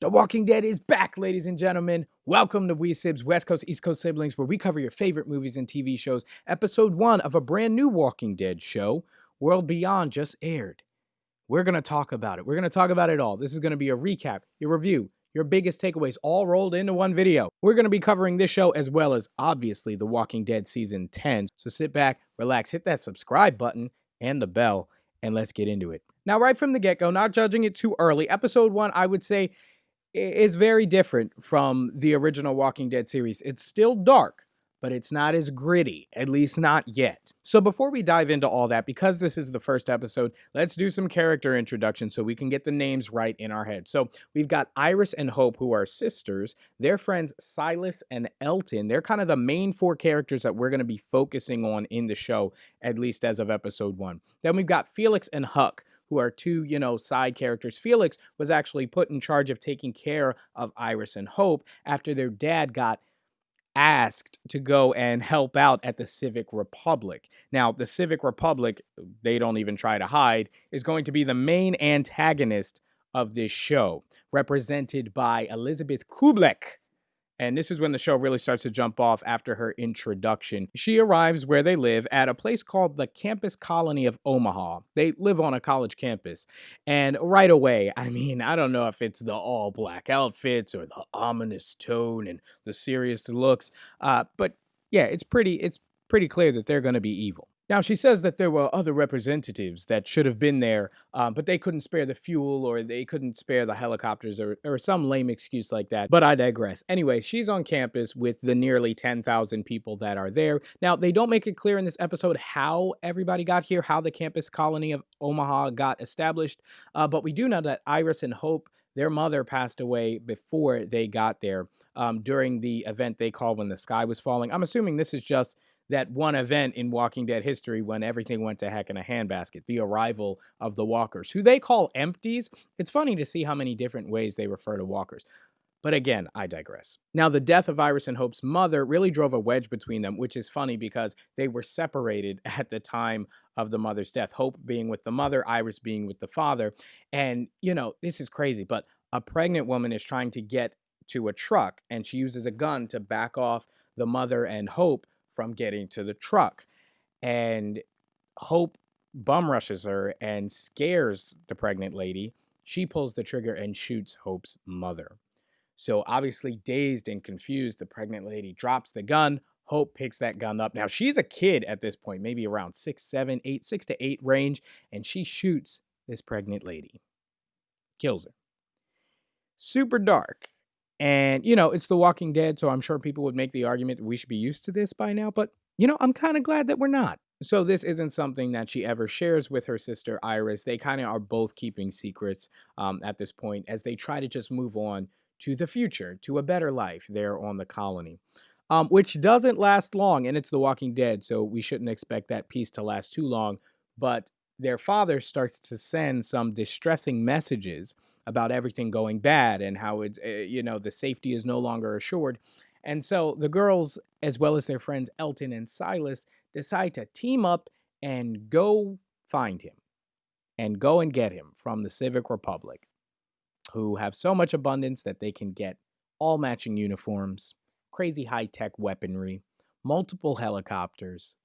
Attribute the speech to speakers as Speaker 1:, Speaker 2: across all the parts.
Speaker 1: The Walking Dead is back, ladies and gentlemen. Welcome to We Sibs, West Coast, East Coast siblings, where we cover your favorite movies and TV shows. Episode 1 of a brand new Walking Dead show, World Beyond, just aired. We're going to talk about it. We're going to talk about it all. This is going to be a recap, your review, your biggest takeaways, all rolled into one video. We're going to be covering this show as well as, obviously, The Walking Dead Season 10. So sit back, relax, hit that subscribe button and the bell, and let's get into it. Now, right from the get-go, not judging it too early, Episode 1, I would say, is very different from the original Walking Dead series. It's still dark, but it's not as gritty, at least not yet. So before we dive into all that, because this is the first episode, let's do some character introduction so we can get the names right in our head. So we've got Iris and Hope, who are sisters. Their friends Silas and Elton. They're kind of the main four characters that we're going to be focusing on in the show, at least as of episode 1. Then we've got Felix and Huck, who are two, side characters. Felix was actually put in charge of taking care of Iris and Hope after their dad got asked to go and help out at the Civic Republic. Now, the Civic Republic, they don't even try to hide, is going to be the main antagonist of this show, represented by Elizabeth Kublek. And this is when the show really starts to jump off after her introduction. She arrives where they live at a place called the Campus Colony of Omaha. They live on a college campus. And right away, I don't know if it's the all black outfits or the ominous tone and the serious looks. But yeah, it's pretty clear that they're going to be evil. Now, she says that there were other representatives that should have been there, but they couldn't spare the fuel or they couldn't spare the helicopters or some lame excuse like that. But I digress. Anyway, she's on campus with the nearly 10,000 people that are there. Now, they don't make it clear in this episode how everybody got here, how the campus colony of Omaha got established. But we do know that Iris and Hope, their mother, passed away before they got there during the event they call When the Sky Was Falling. I'm assuming this is just that one event in Walking Dead history when everything went to heck in a handbasket, the arrival of the walkers, who they call empties. It's funny to see how many different ways they refer to walkers. But again, I digress. Now, the death of Iris and Hope's mother really drove a wedge between them, which is funny because they were separated at the time of the mother's death. Hope being with the mother, Iris being with the father. And, this is crazy, but a pregnant woman is trying to get to a truck, and she uses a gun to back off the mother and Hope from getting to the truck. And Hope bum rushes her and scares the pregnant lady. She pulls the trigger and shoots Hope's mother. So obviously dazed and confused, the pregnant lady drops the gun. Hope picks that gun up. Now she's a kid at this point, maybe around 6 to 8 range, and she shoots this pregnant lady. Kills her. Super dark. And, it's The Walking Dead, so I'm sure people would make the argument that we should be used to this by now. But, I'm kind of glad that we're not. So this isn't something that she ever shares with her sister Iris. They kind of are both keeping secrets at this point as they try to just move on to the future, to a better life there on the colony, which doesn't last long. And it's The Walking Dead, so we shouldn't expect that peace to last too long. But their father starts to send some distressing messages about everything going bad and how it's, the safety is no longer assured. And so the girls, as well as their friends Elton and Silas, decide to team up and go find him and go and get him from the Civic Republic, who have so much abundance that they can get all matching uniforms, crazy high-tech weaponry, multiple helicopters.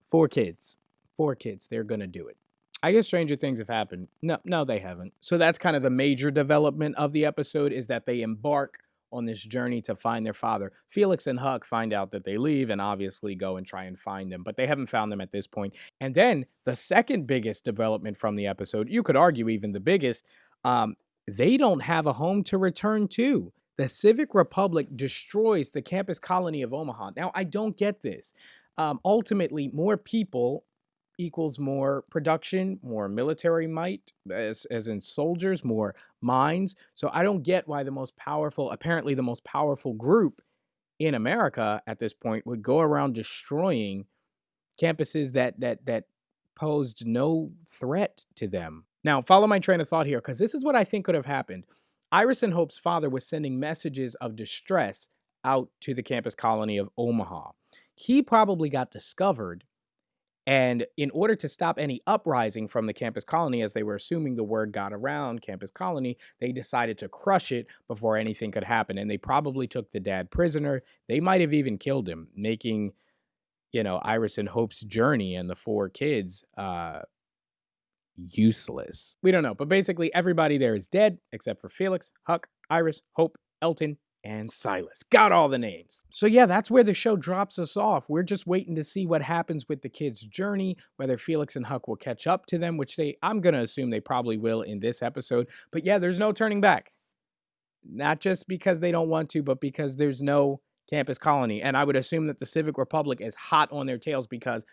Speaker 1: 4 kids. 4 kids. They're going to do it. I guess stranger things have happened. No, they haven't. So that's kind of the major development of the episode, is that they embark on this journey to find their father. Felix and Huck find out that they leave and obviously go and try and find them, but they haven't found them at this point. And then the second biggest development from the episode, you could argue even the biggest, they don't have a home to return to. The Civic Republic destroys the campus colony of Omaha. Now, I don't get this. Ultimately, more people equals more production, more military might, as in soldiers, more mines. So I don't get why apparently the most powerful group in America at this point would go around destroying campuses that posed no threat to them. Now, follow my train of thought here, because this is what I think could have happened. Iris and Hope's father was sending messages of distress out to the campus colony of Omaha. He probably got discovered And in order to stop any uprising from the campus colony, as they were assuming the word got around campus colony, they decided to crush it before anything could happen. And they probably took the dad prisoner. They might have even killed him, making, Iris and Hope's journey and the 4 kids useless. We don't know, but basically everybody there is dead except for Felix, Huck, Iris, Hope, Elton, and Silas. Got all the names. So yeah, that's where the show drops us off. We're just waiting to see what happens with the kids' journey, whether Felix and Huck will catch up to them, which I'm going to assume they probably will in this episode. But yeah, there's no turning back. Not just because they don't want to, but because there's no campus colony. And I would assume that the Civic Republic is hot on their tails because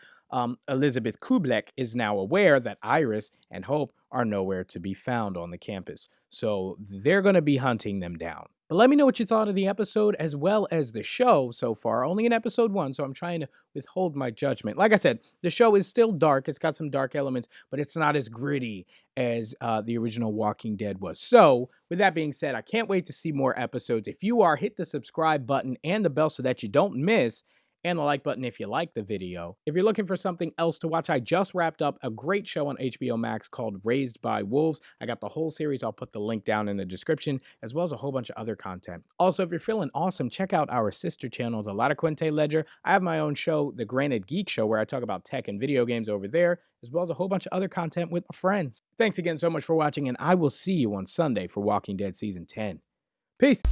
Speaker 1: Elizabeth Kublek is now aware that Iris and Hope are nowhere to be found on the campus. So they're going to be hunting them down. But let me know what you thought of the episode as well as the show so far. Only in episode 1, so I'm trying to withhold my judgment. Like I said, the show is still dark. It's got some dark elements, but it's not as gritty as the original Walking Dead was. So with that being said, I can't wait to see more episodes. If you are, hit the subscribe button and the bell so that you don't miss, and the like button if you like the video. If you're looking for something else to watch, I just wrapped up a great show on HBO Max called Raised by Wolves. I got the whole series. I'll put the link down in the description, as well as a whole bunch of other content. Also, if you're feeling awesome, check out our sister channel, The La Quinte Ledger. I have my own show, The Granted Geek Show, where I talk about tech and video games over there, as well as a whole bunch of other content with my friends. Thanks again so much for watching, and I will see you on Sunday for Walking Dead Season 10. Peace!